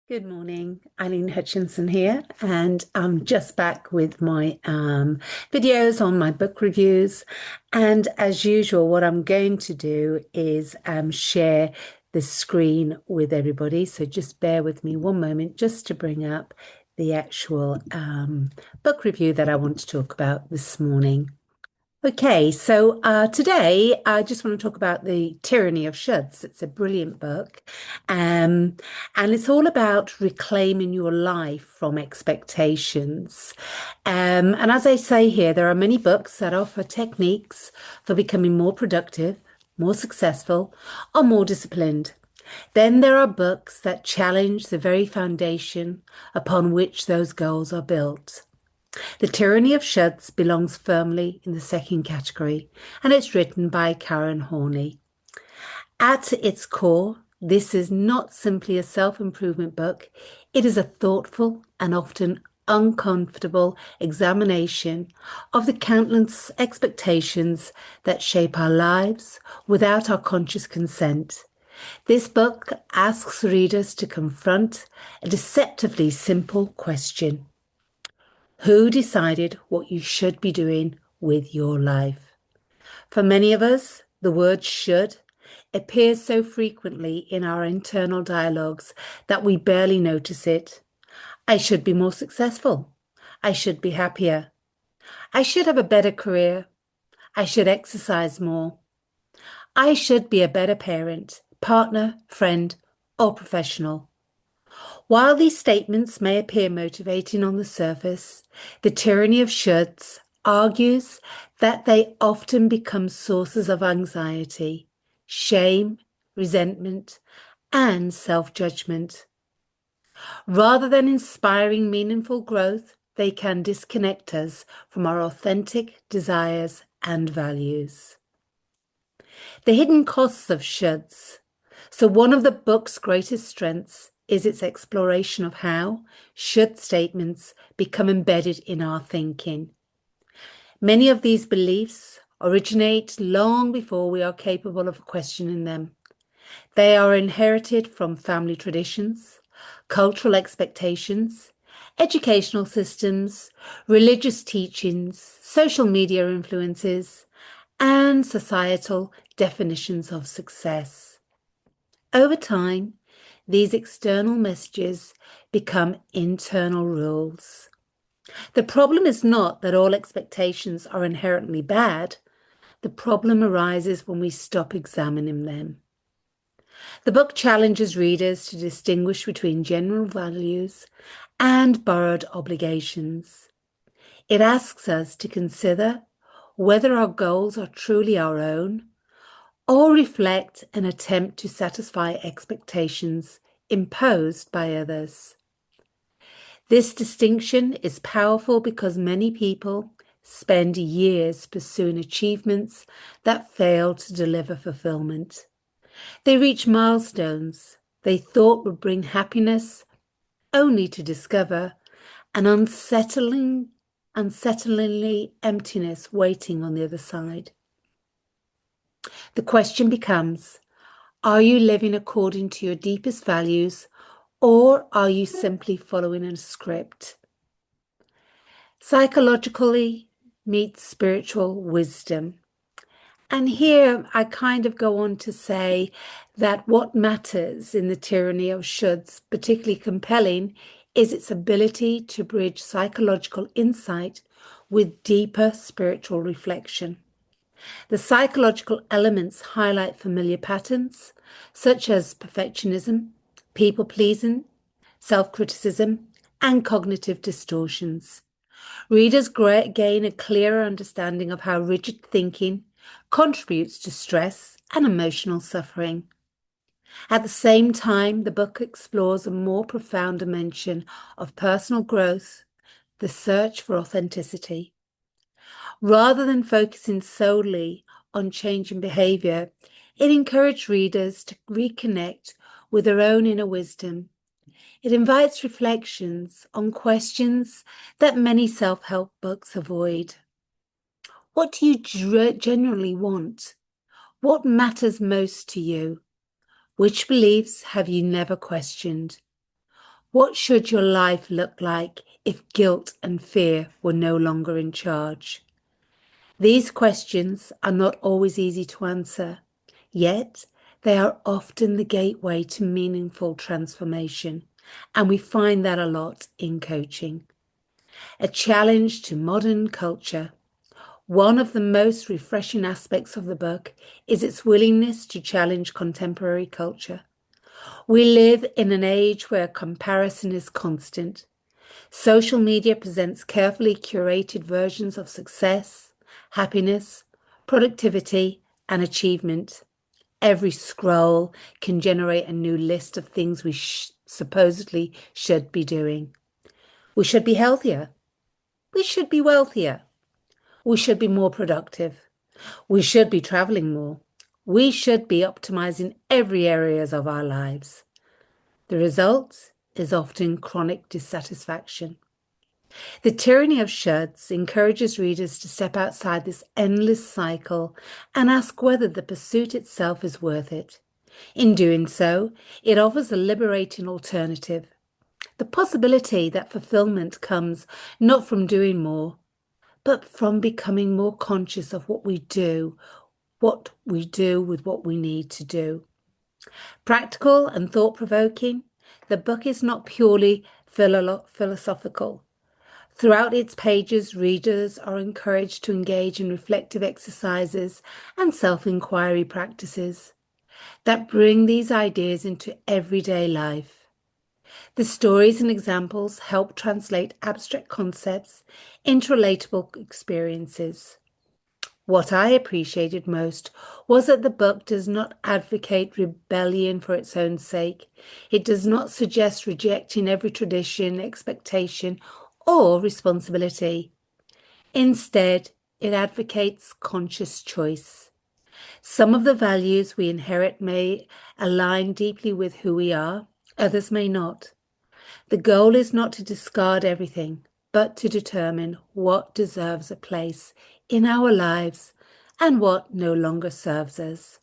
Good morning, Eileen Hutchinson here, and I'm just back with my videos on my book reviews. And as usual, what I'm going to do is share the screen with everybody. So just bear with me one moment just to bring up the actual book review that I want to talk about this morning. Okay, so today I just want to talk about The Tyranny of Shoulds. It's a brilliant book, um, and it's all about reclaiming your life from expectations. And as I say here, there are many books that offer techniques for becoming more productive, more successful, or more disciplined. Then there are books that challenge the very foundation upon which those goals are built. The Tyranny of Shoulds belongs firmly in the second category, and it's written by Karen Horney. At its core, this is not simply a self-improvement book. It is a thoughtful and often uncomfortable examination of the countless expectations that shape our lives without our conscious consent. This book asks readers to confront a deceptively simple question. Who decided what you should be doing with your life? For many of us, the word should appears so frequently in our internal dialogues that we barely notice it. I should be more successful. I should be happier. I should have a better career. I should exercise more. I should be a better parent, partner, friend, or professional. While these statements may appear motivating on the surface, the tyranny of shoulds argues that they often become sources of anxiety, shame, resentment, and self-judgment. Rather than inspiring meaningful growth, they can disconnect us from our authentic desires and values. The hidden costs of shoulds. So one of the book's greatest strengths is its exploration of how should statements become embedded in our thinking. Many of these beliefs originate long before we are capable of questioning them. They are inherited from family traditions, cultural expectations, educational systems, religious teachings, social media influences, and societal definitions of success. Over time, these external messages become internal rules. The problem is not that all expectations are inherently bad. The problem arises when we stop examining them. The book challenges readers to distinguish between general values and borrowed obligations. It asks us to consider whether our goals are truly our own or reflect an attempt to satisfy expectations imposed by others. This distinction is powerful because many people spend years pursuing achievements that fail to deliver fulfillment. They reach milestones they thought would bring happiness, only to discover an unsettlingly emptiness waiting on the other side. The question becomes, are you living according to your deepest values, or are you simply following a script? Psychologically meets spiritual wisdom. And here I kind of go on to say that what matters in the tyranny of shoulds, particularly compelling, is its ability to bridge psychological insight with deeper spiritual reflection. The psychological elements highlight familiar patterns, such as perfectionism, people-pleasing, self-criticism, and cognitive distortions. Readers gain a clearer understanding of how rigid thinking contributes to stress and emotional suffering. At the same time, the book explores a more profound dimension of personal growth, the search for authenticity. Rather than focusing solely on changing behaviour, it encouraged readers to reconnect with their own inner wisdom. It invites reflections on questions that many self-help books avoid. What do you genuinely want? What matters most to you? Which beliefs have you never questioned? What should your life look like if guilt and fear were no longer in charge? These questions are not always easy to answer, yet they are often the gateway to meaningful transformation, and we find that a lot in coaching. A challenge to modern culture. One of the most refreshing aspects of the book is its willingness to challenge contemporary culture. We live in an age where comparison is constant. Social media presents carefully curated versions of success, happiness, productivity, and achievement. Every scroll can generate a new list of things we supposedly should be doing. We should be healthier. We should be wealthier. We should be more productive. We should be traveling more. We should be optimizing every areas of our lives. The result is often chronic dissatisfaction. The Tyranny of Shoulds encourages readers to step outside this endless cycle and ask whether the pursuit itself is worth it. In doing so, it offers a liberating alternative. The possibility that fulfillment comes not from doing more, but from becoming more conscious of what we do with what we need to do. Practical and thought-provoking, the book is not purely philosophical. Throughout its pages, readers are encouraged to engage in reflective exercises and self-inquiry practices that bring these ideas into everyday life. The stories and examples help translate abstract concepts into relatable experiences. What I appreciated most was that the book does not advocate rebellion for its own sake. It does not suggest rejecting every tradition, expectation, or responsibility. Instead, it advocates conscious choice. Some of the values we inherit may align deeply with who we are, others may not. The goal is not to discard everything, but to determine what deserves a place in our lives and what no longer serves us.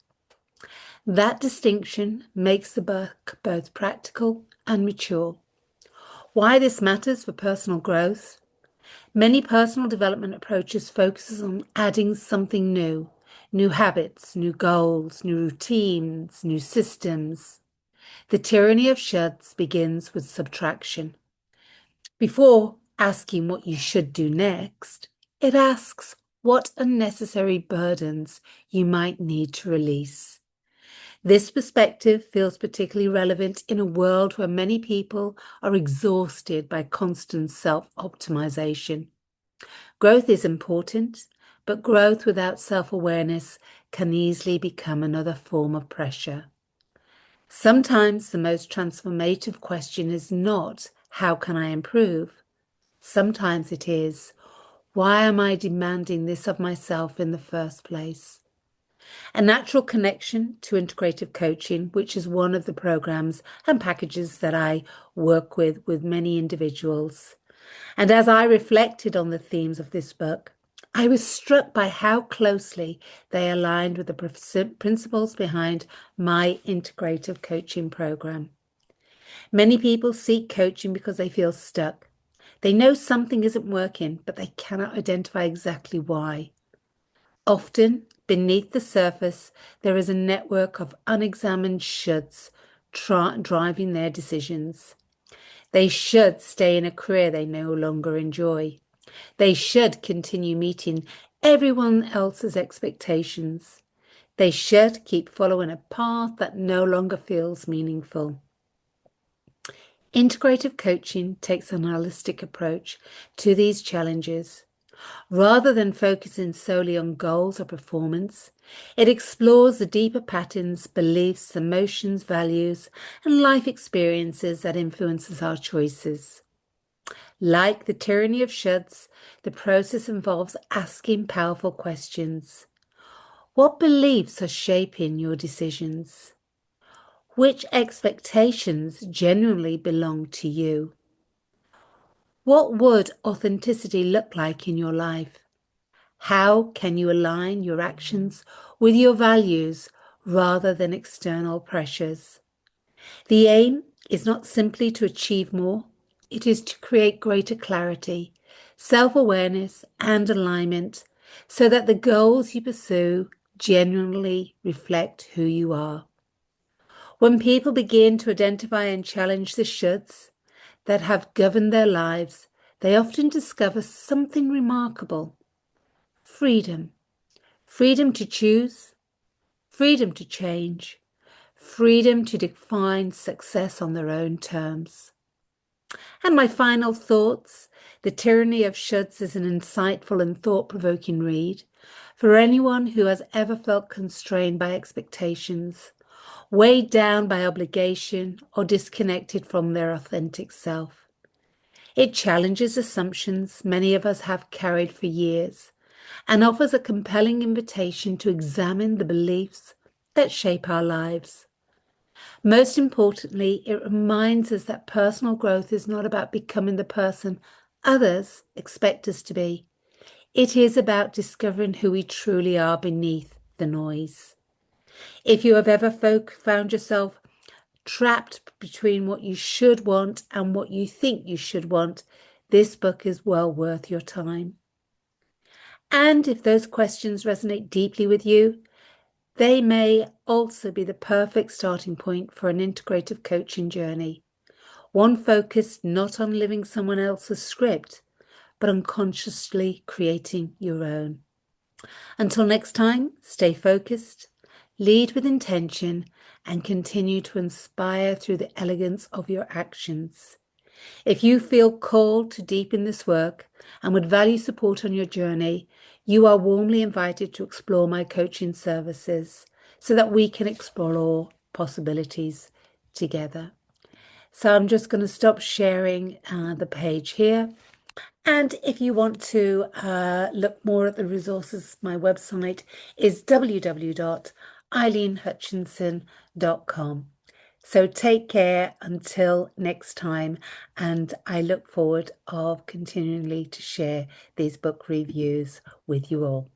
That distinction makes the book both practical and mature. Why this matters for personal growth? Many personal development approaches focus on adding something new habits, new goals, new routines, new systems. The Tyranny of Shoulds begins with subtraction. Before asking what you should do next, it asks what unnecessary burdens you might need to release. This perspective feels particularly relevant in a world where many people are exhausted by constant self-optimization. Growth is important, but growth without self-awareness can easily become another form of pressure. Sometimes the most transformative question is not, how can I improve? Sometimes it is, why am I demanding this of myself in the first place? A natural connection to integrative coaching, which is one of the programs and packages that I work with many individuals. And as I reflected on the themes of this book, I was struck by how closely they aligned with the principles behind my integrative coaching program. Many people seek coaching because they feel stuck. They know something isn't working, but they cannot identify exactly why. Often, beneath the surface, there is a network of unexamined shoulds driving their decisions. They should stay in a career they no longer enjoy. They should continue meeting everyone else's expectations. They should keep following a path that no longer feels meaningful. Integrative coaching takes an holistic approach to these challenges. Rather than focusing solely on goals or performance, it explores the deeper patterns, beliefs, emotions, values, and life experiences that influences our choices. Like the Tyranny of Shoulds, the process involves asking powerful questions. What beliefs are shaping your decisions? Which expectations genuinely belong to you? What would authenticity look like in your life? How can you align your actions with your values rather than external pressures? The aim is not simply to achieve more, it is to create greater clarity, self-awareness, and alignment so that the goals you pursue genuinely reflect who you are. When people begin to identify and challenge the shoulds that have governed their lives, they often discover something remarkable. Freedom. Freedom to choose, freedom to change, freedom to define success on their own terms. And my final thoughts, The Tyranny of Shoulds is an insightful and thought-provoking read for anyone who has ever felt constrained by expectations, weighed down by obligation, or disconnected from their authentic self. It challenges assumptions many of us have carried for years and offers a compelling invitation to examine the beliefs that shape our lives. Most importantly, it reminds us that personal growth is not about becoming the person others expect us to be. It is about discovering who we truly are beneath the noise. If you have ever found yourself trapped between what you should want and what you think you should want, this book is well worth your time. And if those questions resonate deeply with you, they may also be the perfect starting point for an integrative coaching journey, one focused not on living someone else's script, but on consciously creating your own. Until next time, stay focused, lead with intention, and continue to inspire through the elegance of your actions. If you feel called to deepen this work and would value support on your journey, you are warmly invited to explore my coaching services so that we can explore possibilities together. So I'm just going to stop sharing the page here. And if you want to look more at the resources, my website is www.eileenhutchinson.com. So take care until next time, and I look forward of continually to share these book reviews with you all.